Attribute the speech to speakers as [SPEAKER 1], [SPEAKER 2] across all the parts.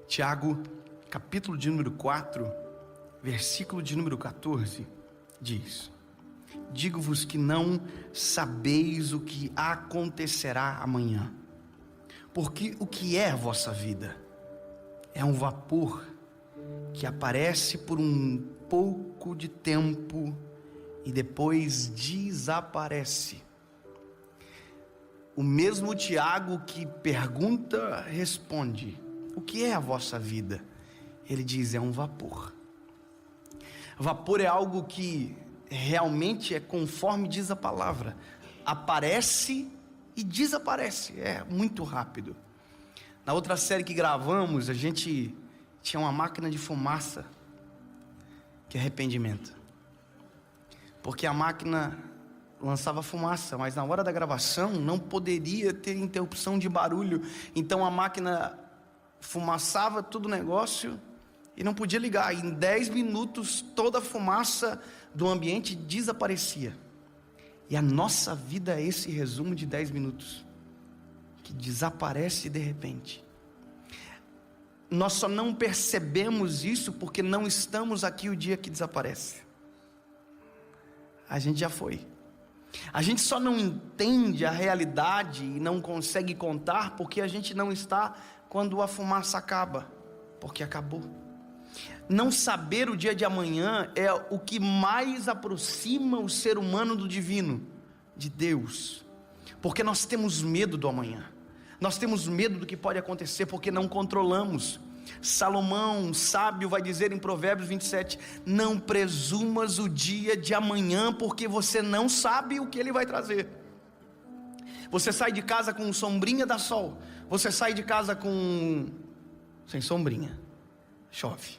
[SPEAKER 1] Tiago, capítulo de número 4, versículo de número 14, diz: digo-vos que não sabeis o que acontecerá amanhã, porque o que é a vossa vida? É um vapor que aparece por um pouco de tempo e depois desaparece. O mesmo Tiago que pergunta, responde: o que é a vossa vida? Ele diz: é um vapor. Vapor é algo que realmente é conforme diz a palavra, aparece e desaparece, é muito rápido. Na outra série que gravamos, a gente tinha uma máquina de fumaça, que é arrependimento, porque a máquina lançava fumaça, mas na hora da gravação não poderia ter interrupção de barulho, então a máquina fumaçava todo o negócio e não podia ligar. Em 10 minutos toda a fumaça do ambiente desaparecia. E a nossa vida é esse resumo de 10 minutos que desaparece de repente. Nós só não percebemos isso porque não estamos aqui o dia que desaparece. A gente já foi. A gente só não entende a realidade e não consegue contar porque a gente não está quando a fumaça acaba, porque acabou. Não saber o dia de amanhã é o que mais aproxima o ser humano do divino, de Deus, porque nós temos medo do amanhã, nós temos medo do que pode acontecer porque não controlamos. Salomão, sábio, vai dizer em Provérbios 27, não presumas o dia de amanhã, porque você não sabe o que ele vai trazer. Você sai de casa com sombrinha, dá sol. Você sai de casa sem sombrinha, chove.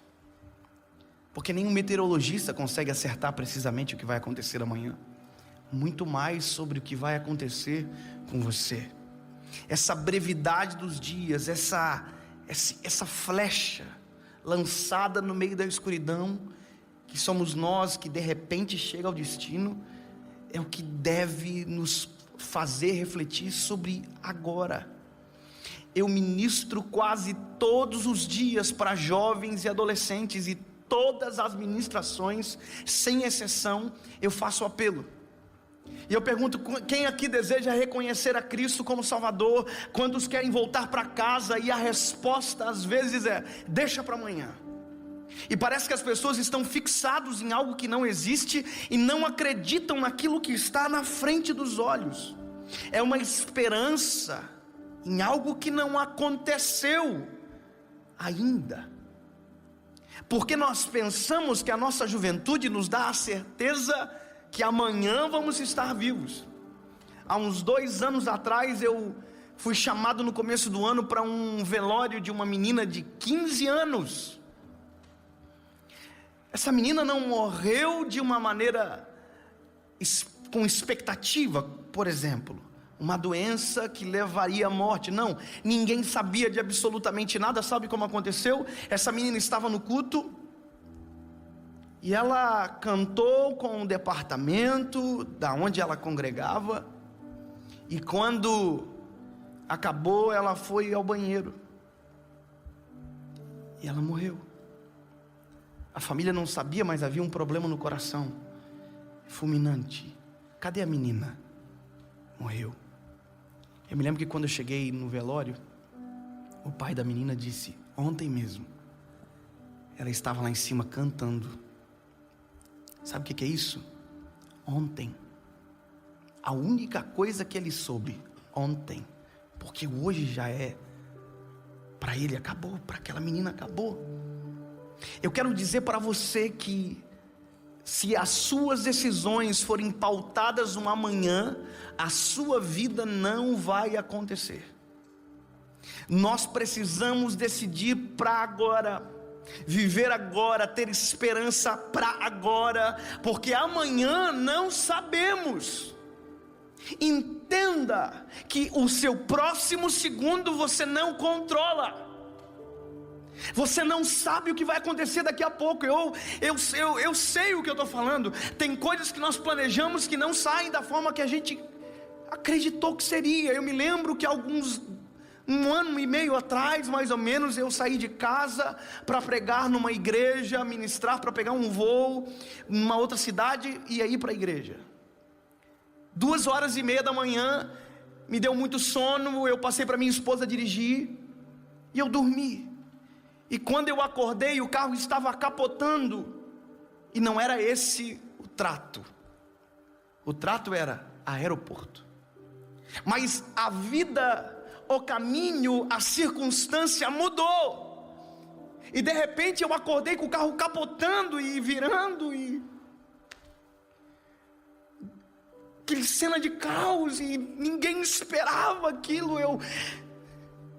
[SPEAKER 1] Porque nenhum meteorologista consegue acertar precisamente o que vai acontecer amanhã, muito mais sobre o que vai acontecer com você. Essa brevidade dos dias, essa flecha lançada no meio da escuridão, que somos nós, que de repente chega ao destino, é o que deve nos fazer refletir sobre agora. Eu ministro quase todos os dias para jovens e adolescentes, e todas as ministrações, sem exceção, eu faço apelo. E eu pergunto: quem aqui deseja reconhecer a Cristo como Salvador? Quantos querem voltar para casa? E a resposta às vezes é: deixa para amanhã. E parece que as pessoas estão fixadas em algo que não existe e não acreditam naquilo que está na frente dos olhos. É uma esperança em algo que não aconteceu ainda, porque nós pensamos que a nossa juventude nos dá a certeza que amanhã vamos estar vivos. Há uns 2 anos atrás eu fui chamado no começo do ano para um velório de uma menina de 15 anos. Essa menina não morreu de uma maneira com expectativa, por exemplo, uma doença que levaria à morte. Não, ninguém sabia de absolutamente nada. Sabe como aconteceu? Essa menina estava no culto e ela cantou com o departamento da onde ela congregava, e quando acabou ela foi ao banheiro e ela morreu. A família não sabia, mas havia um problema no coração fulminante. Cadê a menina? Morreu. Eu me lembro que quando eu cheguei no velório, o pai da menina disse: ontem mesmo ela estava lá em cima cantando. Sabe o que é isso? Ontem. A única coisa que ele soube, ontem. Porque hoje já é, para ele acabou, para aquela menina acabou. Eu quero dizer para você que, se as suas decisões forem pautadas no amanhã, a sua vida não vai acontecer. Nós precisamos decidir para agora, viver agora, ter esperança para agora, porque amanhã não sabemos. Entenda que o seu próximo segundo você não controla. Você não sabe o que vai acontecer daqui a pouco. Eu sei o que eu estou falando. Tem coisas que nós planejamos que não saem da forma que a gente acreditou que seria. Eu me lembro que alguns Um ano e meio atrás, mais ou menos, eu saí de casa para pregar numa igreja, ministrar, para pegar um voo numa outra cidade e ir para a igreja. 2h30 da manhã, me deu muito sono, eu passei para minha esposa dirigir e eu dormi. E quando eu acordei, o carro estava capotando e não era esse o trato. O trato era aeroporto. Mas a vida, o caminho, a circunstância mudou. E de repente eu acordei com o carro capotando e virando e aquela cena de caos e ninguém esperava aquilo.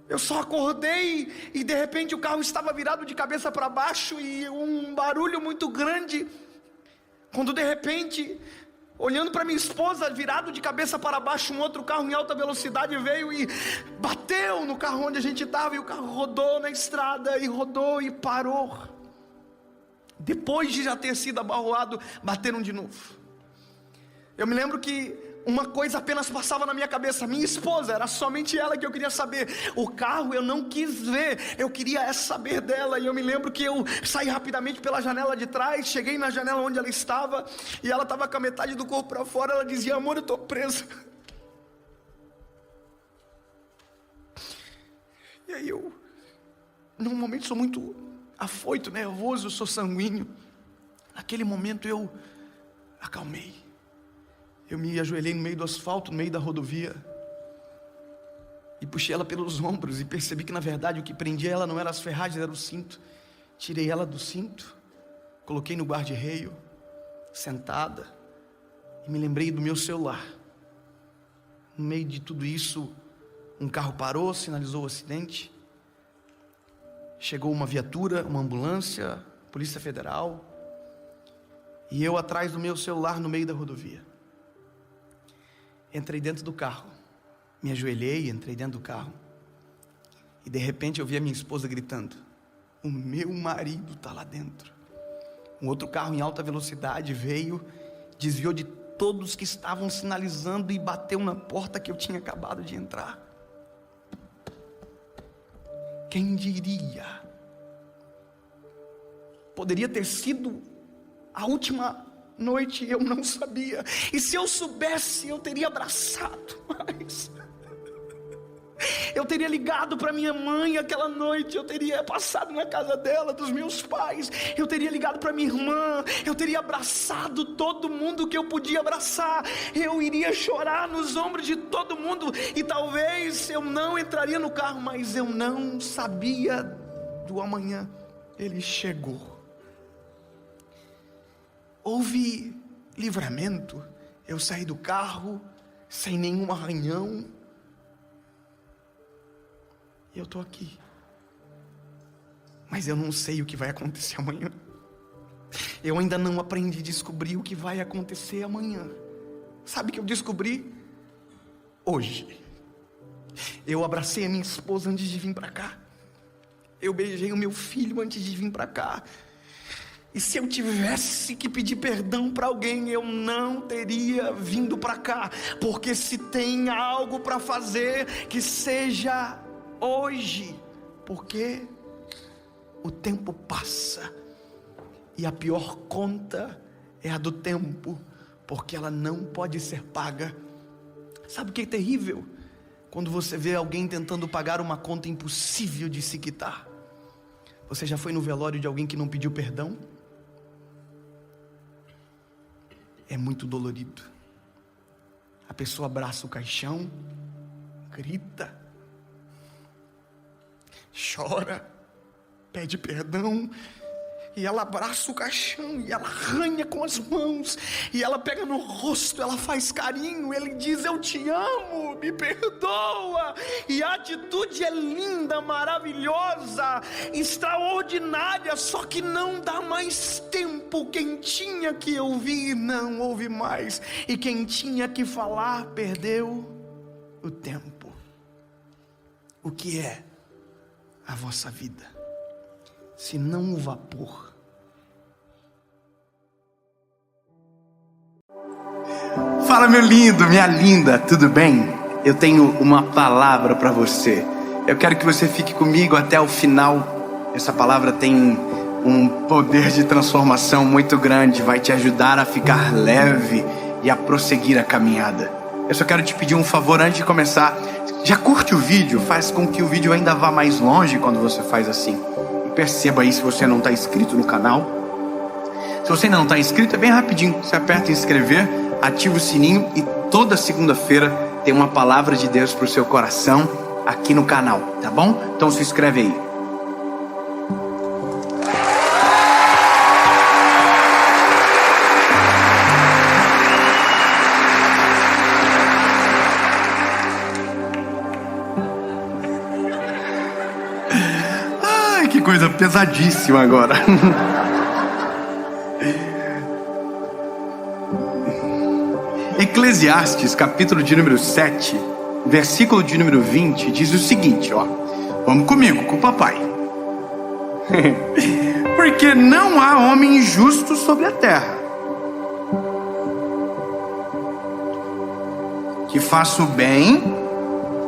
[SPEAKER 1] Eu só acordei e de repente o carro estava virado de cabeça para baixo e um barulho muito grande. Quando de repente, olhando para minha esposa, virado de cabeça para baixo, um outro carro em alta velocidade veio e bateu no carro onde a gente estava, e o carro rodou na estrada, e rodou e parou. Depois de já ter sido abarroado, bateram de novo. Eu me lembro que uma coisa apenas passava na minha cabeça: minha esposa, era somente ela que eu queria saber. O carro eu não quis ver, eu queria saber dela. E eu me lembro que eu saí rapidamente pela janela de trás, cheguei na janela onde ela estava, e ela estava com a metade do corpo para fora. Ela dizia: amor, eu estou presa. E aí eu, normalmente sou muito afoito, nervoso, sou sanguíneo. Naquele momento eu acalmei. Eu me ajoelhei no meio do asfalto, no meio da rodovia, e puxei ela pelos ombros, e percebi que na verdade o que prendia ela não eram as ferragens, era o cinto. Tirei ela do cinto, coloquei no guarda-reio, sentada, e me lembrei do meu celular. No meio de tudo isso, um carro parou, sinalizou o acidente. Chegou uma viatura, uma ambulância, Polícia Federal, e eu atrás do meu celular no meio da rodovia. Entrei dentro do carro, me ajoelhei, entrei dentro do carro, e de repente eu vi a minha esposa gritando: o meu marido está lá dentro. Um outro carro em alta velocidade veio, desviou de todos que estavam sinalizando e bateu na porta que eu tinha acabado de entrar. Quem diria? Poderia ter sido a última noite, eu não sabia. E se eu soubesse, eu teria abraçado mais. Eu teria ligado para minha mãe aquela noite, eu teria passado na casa dela, dos meus pais, eu teria ligado para minha irmã, eu teria abraçado todo mundo que eu podia abraçar, eu iria chorar nos ombros de todo mundo, e talvez eu não entraria no carro, mas eu não sabia do amanhã. Ele chegou. Houve livramento. Eu saí do carro sem nenhum arranhão. E eu estou aqui. Mas eu não sei o que vai acontecer amanhã. Eu ainda não aprendi a descobrir o que vai acontecer amanhã. Sabe o que eu descobri? Hoje. Eu abracei a minha esposa antes de vir para cá. Eu beijei o meu filho antes de vir para cá. E se eu tivesse que pedir perdão para alguém, eu não teria vindo para cá. Porque se tem algo para fazer, que seja hoje. Porque o tempo passa, e a pior conta é a do tempo, porque ela não pode ser paga. Sabe o que é terrível? Quando você vê alguém tentando pagar uma conta impossível de se quitar. Você já foi no velório de alguém que não pediu perdão? É muito dolorido. A pessoa abraça o caixão, grita, chora, pede perdão, e ela abraça o caixão, e ela arranha com as mãos, e ela pega no rosto, ela faz carinho, ele diz: eu te amo, me perdoa. E a atitude é linda, maravilhosa, extraordinária, só que não dá mais tempo. Quem tinha que ouvir não ouve mais, e quem tinha que falar perdeu o tempo. O que é a vossa vida, se não o vapor? Fala, meu lindo, minha linda, tudo bem? Eu tenho uma palavra para você. Eu quero que você fique comigo até o final. Essa palavra tem um poder de transformação muito grande. Vai te ajudar a ficar leve e a prosseguir a caminhada. Eu só quero te pedir um favor antes de começar. Já curte o vídeo, faz com que o vídeo ainda vá mais longe quando você faz assim. E perceba aí se você não está inscrito no canal. Se você ainda não está inscrito, é bem rapidinho. Você aperta em inscrever, ativa o sininho e toda segunda-feira tem uma palavra de Deus para o seu coração aqui no canal, tá bom? Então se inscreve aí. Ai, que coisa pesadíssima agora. Eclesiastes, capítulo de número 7, versículo de número 20, diz o seguinte, ó. Vamos comigo, com o papai. Porque não há homem justo sobre a terra, que faça o bem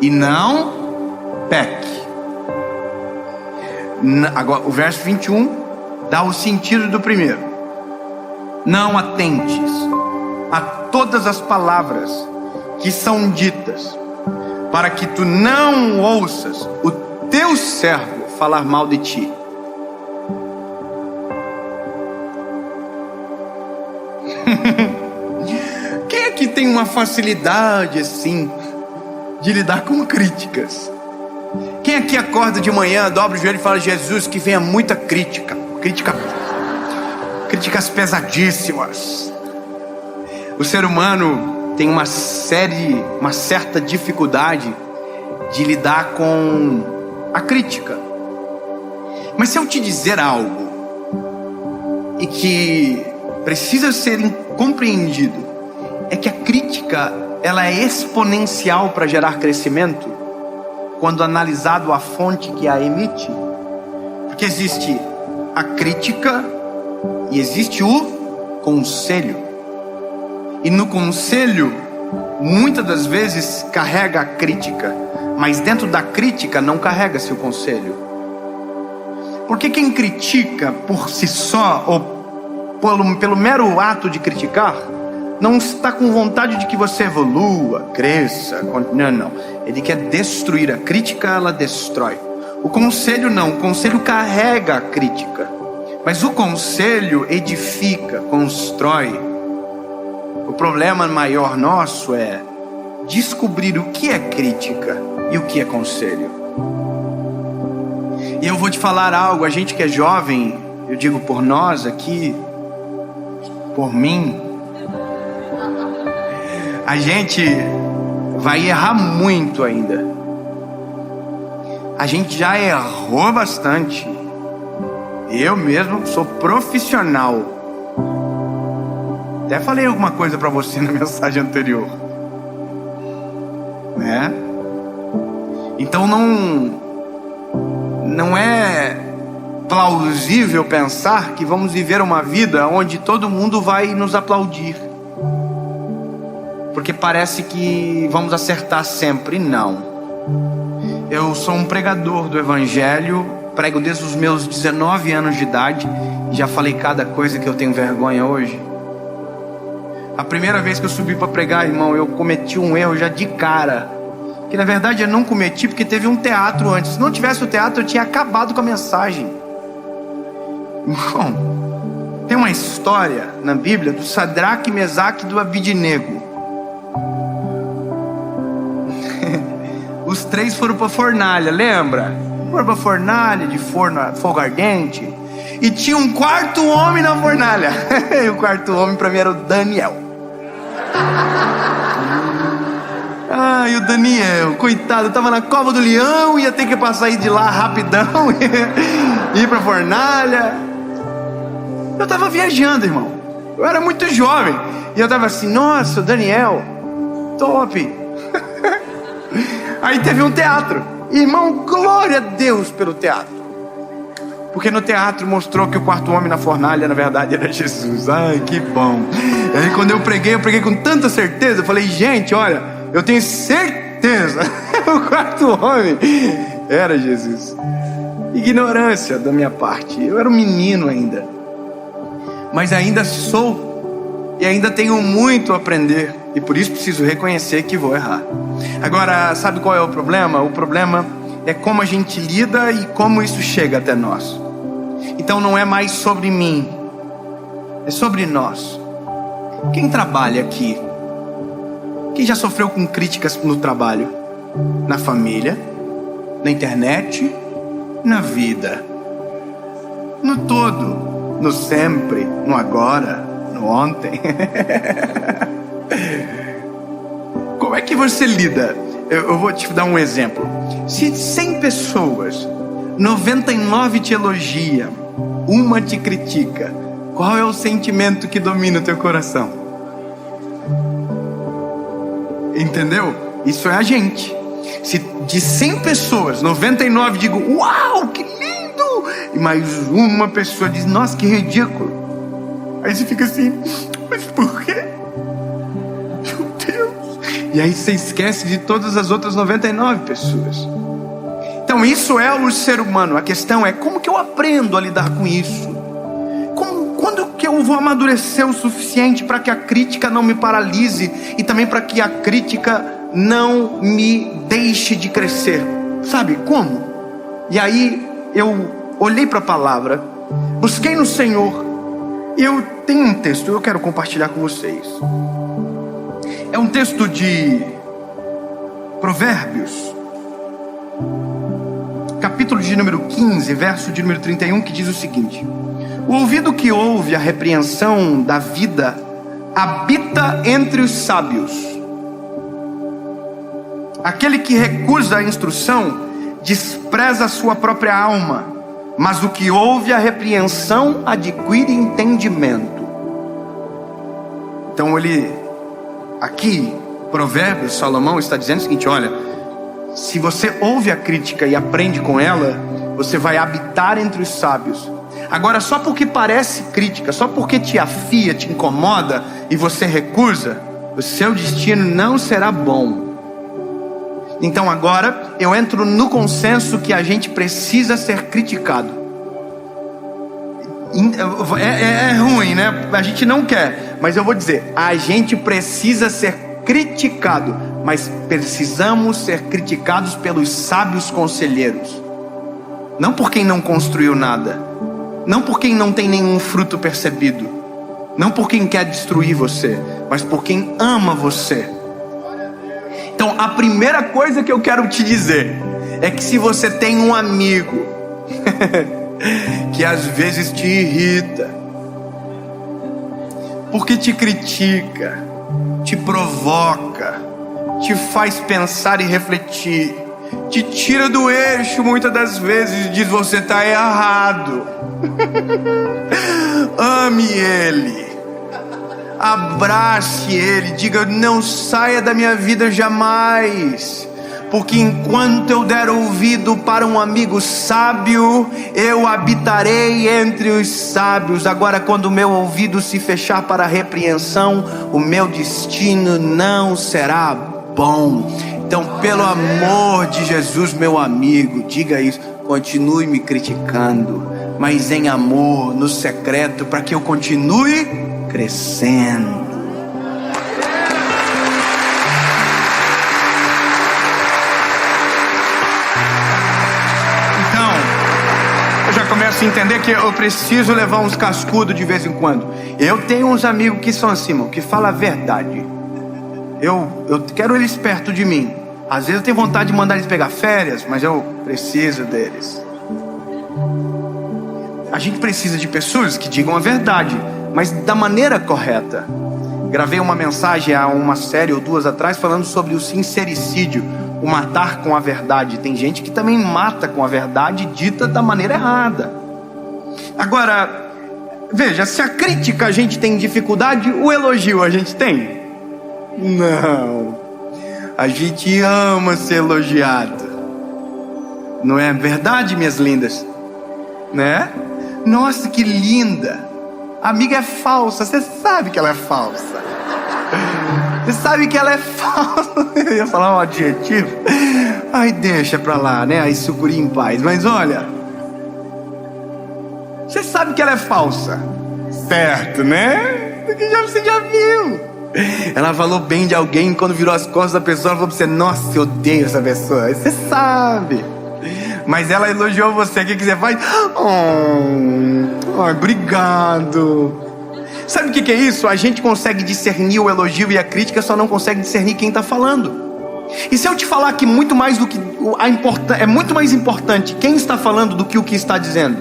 [SPEAKER 1] e não peque. Agora, o verso 21 dá o sentido do primeiro. Não atentes a todas as palavras que são ditas, para que tu não ouças o teu servo falar mal de ti. Quem aqui tem uma facilidade assim de lidar com críticas? Quem aqui acorda de manhã, dobra o joelho e fala: Jesus, que venha muita críticas pesadíssimas. O ser humano tem uma certa dificuldade de lidar com a crítica. Mas se eu te dizer algo e que precisa ser compreendido, é que a crítica, ela é exponencial para gerar crescimento quando analisado a fonte que a emite. Porque existe a crítica e existe o conselho. E no conselho, muitas das vezes carrega a crítica, mas dentro da crítica não carrega-se o conselho. Porque quem critica por si só, ou pelo mero ato de criticar, não está com vontade de que você evolua, cresça. Não. Ele quer destruir. A crítica, ela destrói. O conselho não. O conselho carrega a crítica, mas o conselho edifica, constrói. O problema maior nosso é descobrir o que é crítica e o que é conselho. E eu vou te falar algo. A gente que é jovem, eu digo por nós aqui, por mim, a gente vai errar muito ainda. A gente já errou bastante. Eu mesmo sou profissional. Até falei alguma coisa para você na mensagem anterior, né? Então não é plausível pensar que vamos viver uma vida onde todo mundo vai nos aplaudir, porque parece que vamos acertar sempre. Não. Eu sou um pregador do Evangelho, prego desde os meus 19 anos de idade. Já falei cada coisa que eu tenho vergonha hoje. A primeira vez que eu subi para pregar, irmão, eu cometi um erro já de cara, que na verdade eu não cometi porque teve um teatro antes. Se não tivesse o teatro, eu tinha acabado com a mensagem. Irmão, tem uma história na Bíblia do Sadraque, Mesaque e do Abidnego. Os três foram para a fornalha, lembra? Foram para a fornalha, de fogo ardente. E tinha um quarto homem na fornalha. E o quarto homem para mim era o Daniel. E o Daniel, coitado, estava na cova do leão, ia ter que passar de lá rapidão, ir para a fornalha. Eu estava viajando, irmão. Eu era muito jovem. E eu estava assim, nossa, Daniel, top. Aí teve um teatro. Irmão, glória a Deus pelo teatro. Porque no teatro mostrou que o quarto homem na fornalha, na verdade, era Jesus. Ai, que bom. E aí quando eu preguei com tanta certeza. Eu falei, gente, olha, eu tenho certeza, o quarto homem Era, Jesus. Ignorância da minha parte. Eu era um menino ainda. Mas ainda sou. E ainda tenho muito a aprender. E por isso preciso reconhecer que vou errar. Agora, sabe qual é o problema? O problema é como a gente lida e como isso chega até nós. Então não é mais sobre mim. É sobre nós. Quem trabalha aqui? Quem já sofreu com críticas no trabalho? Na família? Na internet? Na vida? No todo? No sempre? No agora? No ontem? Como é que você lida? Eu vou te dar um exemplo. Se 100 pessoas, 99 te elogiam, uma te critica, qual é o sentimento que domina o teu coração? Entendeu? Isso é a gente. Se de 100 pessoas, 99 digam, uau, que lindo! E mais uma pessoa diz, nossa, que ridículo. Aí você fica assim, mas por quê? Meu Deus. E aí você esquece de todas as outras 99 pessoas. Então isso é o ser humano. A questão é, como que eu aprendo a lidar com isso? Quando que eu vou amadurecer o suficiente para que a crítica não me paralise e também para que a crítica não me deixe de crescer? Sabe como? E aí eu olhei para a palavra, busquei no Senhor, e eu tenho um texto, eu quero compartilhar com vocês. É um texto de Provérbios, capítulo de número 15, verso de número 31, que diz o seguinte: o ouvido que ouve a repreensão da vida habita entre os sábios. Aquele que recusa a instrução despreza a sua própria alma, mas o que ouve a repreensão adquire entendimento. Então aqui, Provérbios, Salomão está dizendo o seguinte: olha, se você ouve a crítica e aprende com ela, você vai habitar entre os sábios. Agora, só porque parece crítica, só porque te afia, te incomoda e você recusa, o seu destino não será bom. Então agora eu entro no consenso que a gente precisa ser criticado. É ruim, né? A gente não quer, mas eu vou dizer, a gente precisa ser criticado, mas precisamos ser criticados pelos sábios conselheiros. Não por quem não construiu nada, não por quem não tem nenhum fruto percebido, não por quem quer destruir você, mas por quem ama você. Então a primeira coisa que eu quero te dizer é que se você tem um amigo que às vezes te irrita, porque te critica, te provoca, te faz pensar e refletir, te tira do eixo muitas das vezes e diz: você está errado. Ame ele, abrace ele, diga: não saia da minha vida jamais, porque enquanto eu der ouvido para um amigo sábio, eu habitarei entre os sábios. Agora, quando o meu ouvido se fechar para a repreensão, o meu destino não será bom. Então, pelo amor de Jesus, meu amigo, diga isso. Continue me criticando, mas em amor, no secreto, para que eu continue crescendo. Então, eu já começo a entender que eu preciso levar uns cascudos de vez em quando. Eu tenho uns amigos que são assim, irmão, que falam a verdade. Eu quero eles perto de mim. Às vezes eu tenho vontade de mandar eles pegar férias, mas eu preciso deles. A gente precisa de pessoas que digam a verdade, mas da maneira correta. Gravei uma mensagem há uma série ou duas atrás falando sobre o sincericídio, o matar com a verdade. Tem gente que também mata com a verdade dita da maneira errada. Agora, veja, se a crítica a gente tem dificuldade, o elogio a gente tem? Não. A gente ama ser elogiado. Não é verdade, minhas lindas? Né? Nossa, que linda. A amiga é falsa, você sabe que ela é falsa. Você sabe que ela é falsa. Eu ia falar um adjetivo. Ai, deixa pra lá, né? Aí sucuri em paz. Mas olha, você sabe que ela é falsa, certo, né? Você já viu. Ela falou bem de alguém, quando virou as costas da pessoa, ela falou pra você: nossa, eu odeio essa pessoa. Você sabe. Mas ela elogiou você, o que você faz? Obrigado. Sabe o que é isso? A gente consegue discernir o elogio e a crítica, só não consegue discernir quem está falando. E se eu te falar que muito mais do que é muito mais importante quem está falando do que o que está dizendo?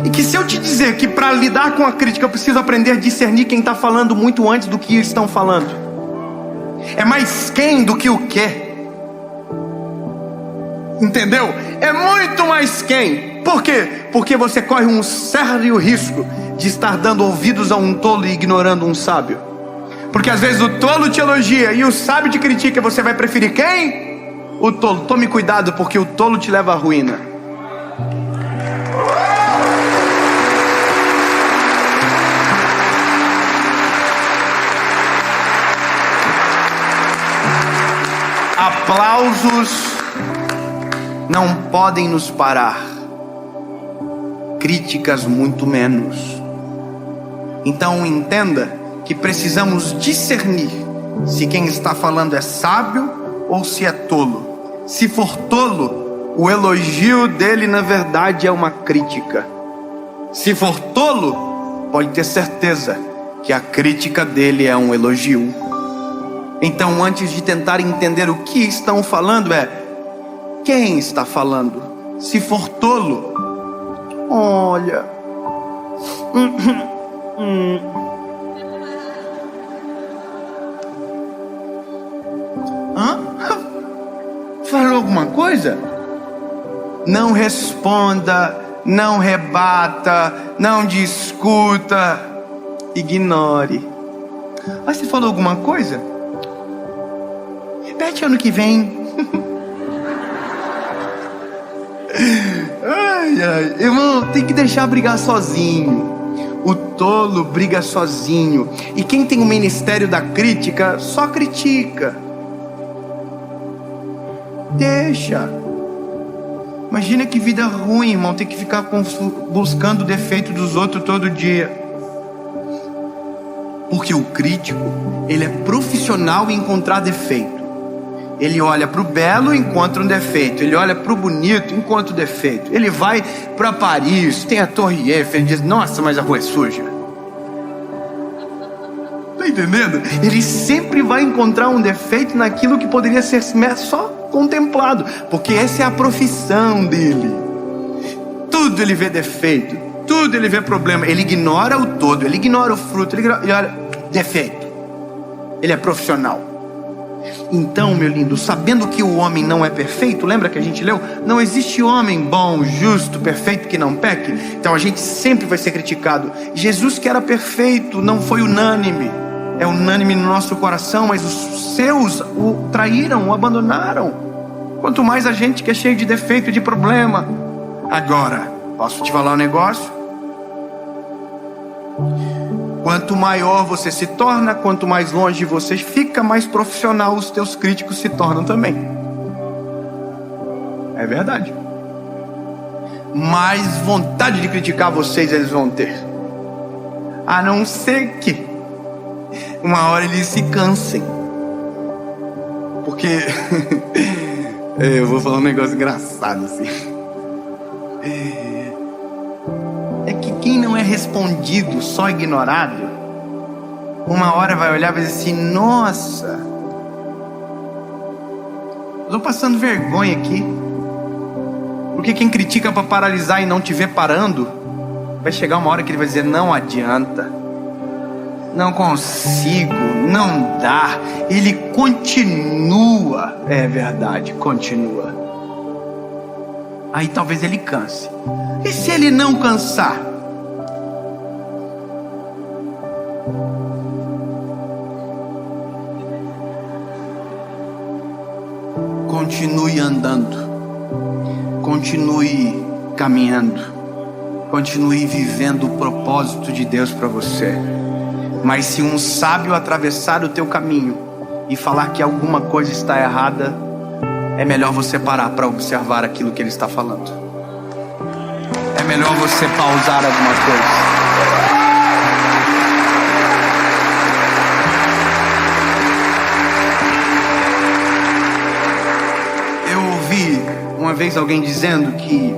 [SPEAKER 1] E que se eu te dizer que para lidar com a crítica eu preciso aprender a discernir quem está falando muito antes do que estão falando. É mais quem do que o que. Entendeu? É muito mais quem. Por quê? Porque você corre um sério risco de estar dando ouvidos a um tolo e ignorando um sábio. Porque às vezes o tolo te elogia e o sábio te critica. Você vai preferir quem? O tolo. Tome cuidado, porque o tolo te leva à ruína. Aplausos não podem nos parar, críticas muito menos. Então entenda que precisamos discernir se quem está falando é sábio ou se é tolo. Se for tolo, o elogio dele na verdade é uma crítica. Se for tolo, pode ter certeza que a crítica dele é um elogio. Então, antes de tentar entender o que estão falando, quem está falando. Se for tolo, olha, falou alguma coisa? Não responda, não rebata, não discuta, ignore. Mas você falou alguma coisa? Repete ano que vem. Ai, irmão, tem que deixar brigar sozinho. O tolo briga sozinho. E quem tem o ministério da crítica, só critica. Deixa. Imagina que vida ruim, irmão, ter que ficar buscando o defeito dos outros todo dia. Porque o crítico, ele é profissional em encontrar defeito. Ele olha para o belo e encontra um defeito. Ele olha para o bonito e encontra um defeito. Ele vai para Paris, tem a Torre Eiffel, ele diz: nossa, mas a rua é suja. Está entendendo? Ele sempre vai encontrar um defeito naquilo que poderia ser só contemplado, porque essa é a profissão dele. Tudo ele vê defeito, tudo ele vê problema. Ele ignora o todo, ele ignora o fruto, ele olha defeito. Ele é profissional. Então, meu lindo, sabendo que o homem não é perfeito, lembra que a gente leu? Não existe homem bom, justo, perfeito que não peque. Então a gente sempre vai ser criticado. Jesus, que era perfeito, não foi unânime. É unânime no nosso coração, mas os seus o traíram, o abandonaram. Quanto mais a gente que é cheio de defeito e de problema. Agora, posso te falar um negócio? Quanto maior você se torna, quanto mais longe você fica, mais profissional os teus críticos se tornam também. É verdade. Mais vontade de criticar vocês eles vão ter. A não ser que uma hora eles se cansem. Porque eu vou falar um negócio engraçado assim. Quem não é respondido, só ignorado, uma hora vai olhar e vai dizer assim: nossa, estou passando vergonha aqui. Porque quem critica para paralisar e não te ver parando, vai chegar uma hora que ele vai dizer: não adianta, não consigo, não dá. Ele continua. É verdade, continua. Aí talvez ele canse. E se ele não cansar? Continue andando, continue caminhando, continue vivendo o propósito de Deus para você. Mas se um sábio atravessar o teu caminho e falar que alguma coisa está errada, é melhor você parar para observar aquilo que ele está falando. É melhor você pausar alguma coisa. Uma vez alguém dizendo que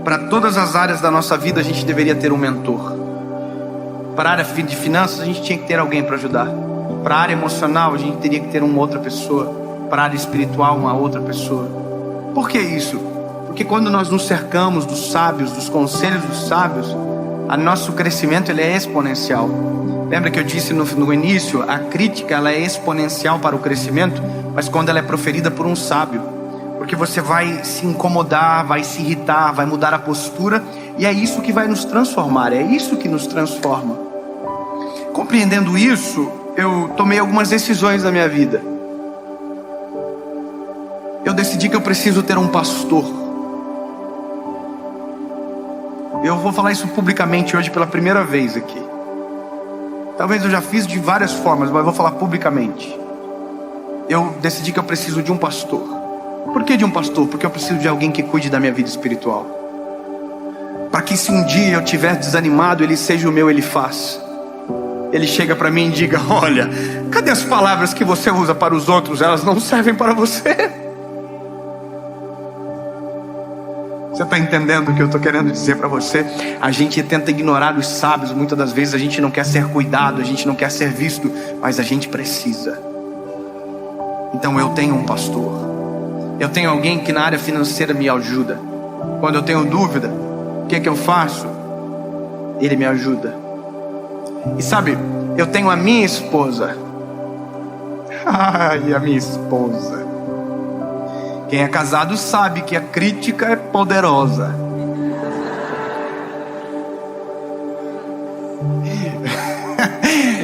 [SPEAKER 1] para todas as áreas da nossa vida a gente deveria ter um mentor. Para a área de finanças a gente tinha que ter alguém para ajudar. Para a área emocional a gente teria que ter uma outra pessoa. Para a área espiritual uma outra pessoa. Por que isso? Porque quando nós nos cercamos dos sábios, dos conselhos dos sábios, o nosso crescimento ele é exponencial. Lembra que eu disse no início, a crítica ela é exponencial para o crescimento, mas quando ela é proferida por um sábio. Porque você vai se incomodar, vai se irritar, vai mudar a postura. E é isso que vai nos transformar, é isso que nos transforma. Compreendendo isso, eu tomei algumas decisões na minha vida. Eu decidi que eu preciso ter um pastor. Eu vou falar isso publicamente hoje pela primeira vez aqui. Talvez eu já fiz de várias formas, mas eu vou falar publicamente. Eu decidi que eu preciso de um pastor. Por que de um pastor? Porque eu preciso de alguém que cuide da minha vida espiritual. Para que se um dia eu estiver desanimado, ele seja o meu Elifaz. Ele chega para mim e diga: olha, cadê as palavras que você usa para os outros? Elas não servem para você. Você está entendendo o que eu estou querendo dizer para você? A gente tenta ignorar os sábios. Muitas das vezes a gente não quer ser cuidado, a gente não quer ser visto, mas a gente precisa. Então eu tenho um pastor. Eu tenho alguém que na área financeira me ajuda. Quando eu tenho dúvida, o que eu faço? Ele me ajuda. E sabe, eu tenho a minha esposa. Ai, a minha esposa. Quem é casado sabe que a crítica é poderosa.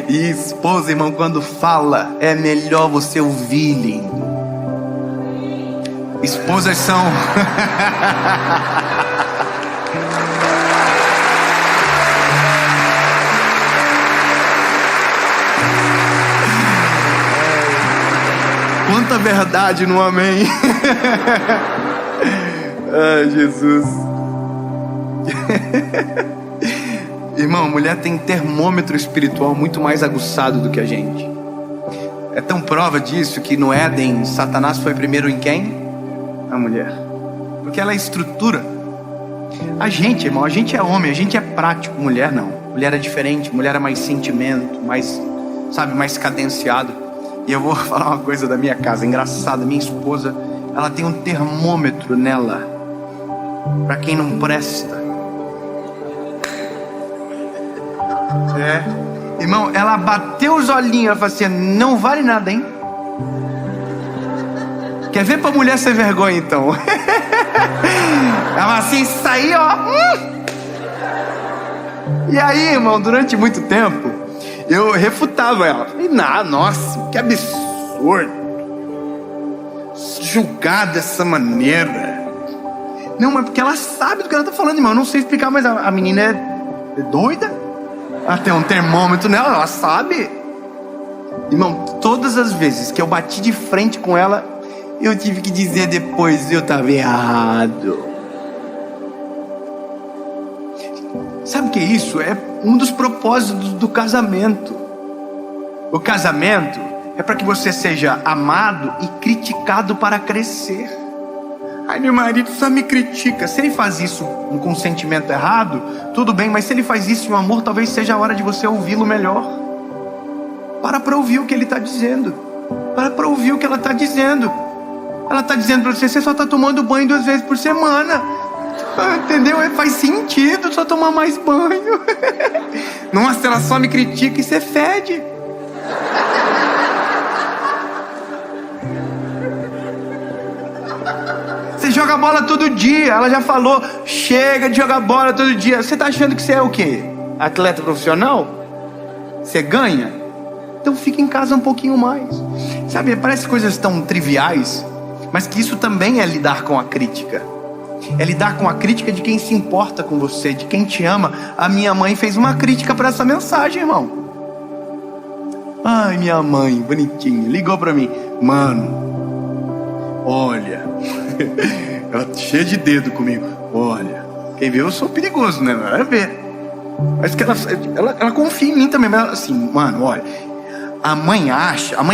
[SPEAKER 1] E esposa, irmão, quando fala, é melhor você ouvir. Esposas são... Quanta verdade no amém. Ai, Jesus. Irmão, mulher tem termômetro espiritual muito mais aguçado do que a gente. É tão prova disso que no Éden, Satanás foi primeiro em quem? A mulher. Porque ela é estrutura. A gente, irmão, a gente é homem, a gente é prático. Mulher não. Mulher é diferente, mulher é mais sentimento, mais, sabe, mais cadenciado. E eu vou falar uma coisa da minha casa, engraçada. Minha esposa, ela tem um termômetro nela para quem não presta. Irmão, ela bateu os olhinhos, ela falou assim: não vale nada, hein? Quer ver pra mulher ser vergonha, então? Ela assim, isso aí, ó. E aí, irmão, durante muito tempo, eu refutava ela. Falei, nossa, que absurdo. Julgar dessa maneira. Não, mas porque ela sabe do que ela tá falando, irmão. Eu não sei explicar, mas a menina é doida. Ela tem um termômetro nela, ela sabe. Irmão, todas as vezes que eu bati de frente com ela, eu tive que dizer depois: eu estava errado. Sabe o que é isso? É um dos propósitos do casamento. O casamento é para que você seja amado e criticado para crescer. Ai, meu marido só me critica. Se ele faz isso com um sentimento errado, tudo bem, mas se ele faz isso em amor, talvez seja a hora de você ouvi-lo melhor. Para ouvir o que ele está dizendo. Para ouvir o que ela está dizendo. Ela está dizendo para você: você só está tomando banho 2 vezes por semana. Entendeu? Faz sentido só tomar mais banho. Nossa, ela só me critica e você fede. Você joga bola todo dia. Ela já falou: chega de jogar bola todo dia. Você está achando que você é o quê? Atleta profissional? Você ganha? Então fica em casa um pouquinho mais. Sabe, parece coisas tão triviais, mas que isso também é lidar com a crítica. É lidar com a crítica de quem se importa com você, de quem te ama. A minha mãe fez uma crítica para essa mensagem, irmão.
[SPEAKER 2] Ai, minha mãe, bonitinha, ligou pra mim. Mano, olha, ela cheia de dedo comigo. Olha, quem vê eu sou perigoso, né? Vai ver. Mas que ela confia em mim também. Mas assim, mano, olha, a mãe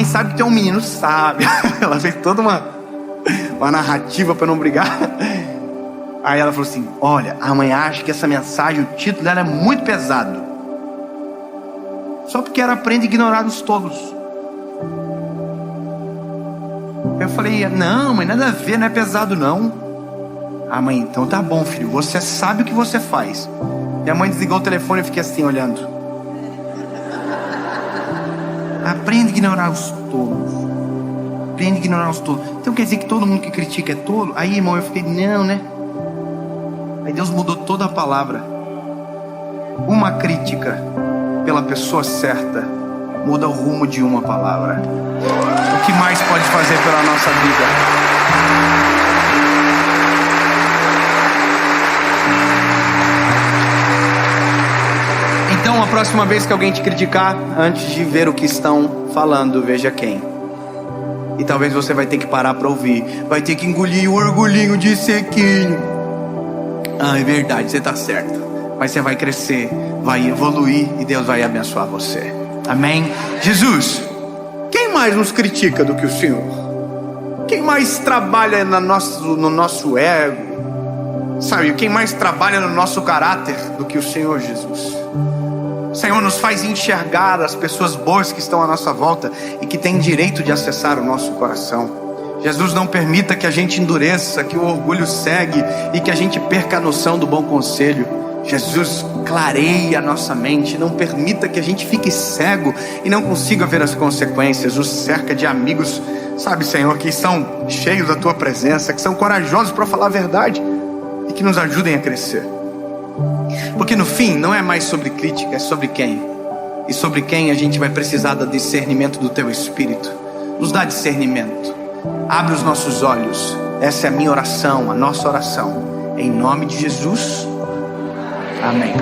[SPEAKER 2] sabe que tem um menino, sabe? Ela fez toda uma narrativa pra não brigar. Aí ela falou assim: olha, a mãe acha que essa mensagem, o título dela é muito pesado, só porque ela aprende a ignorar os tolos. Eu falei: não, mãe, nada a ver, não é pesado não. A mãe: então tá bom, filho, você sabe o que você faz. E a mãe desligou o telefone e eu fiquei assim olhando. Aprende a ignorar os tolos. Aprende a ignorar os tolos. Então quer dizer que todo mundo que critica é tolo? Aí, irmão, eu fiquei: não, né? Aí Deus mudou toda a palavra. Uma crítica pela pessoa certa muda o rumo de uma palavra. O que mais pode fazer pela nossa vida? Então, a próxima vez que alguém te criticar, antes de ver o que estão falando, veja quem. E talvez você vai ter que parar para ouvir. Vai ter que engolir o orgulhinho de sequinho. Ah, é verdade, você está certo. Mas você vai crescer, vai evoluir e Deus vai abençoar você. Amém? Jesus, quem mais nos critica do que o Senhor? Quem mais trabalha no nosso ego? Sabe, quem mais trabalha no nosso caráter do que o Senhor Jesus? O Senhor nos faz enxergar as pessoas boas que estão à nossa volta e que têm direito de acessar o nosso coração. Jesus, não permita que a gente endureça, que o orgulho cegue e que a gente perca a noção do bom conselho. Jesus, clareia a nossa mente, não permita que a gente fique cego e não consiga ver as consequências. Nos cerca de amigos, sabe, Senhor, que são cheios da Tua presença, que são corajosos para falar a verdade e que nos ajudem a crescer. Porque no fim não é mais sobre crítica, é sobre quem. E sobre quem a gente vai precisar do discernimento do Teu Espírito. Nos dá discernimento. Abre os nossos olhos. Essa é a minha oração, a nossa oração. Em nome de Jesus. Amém.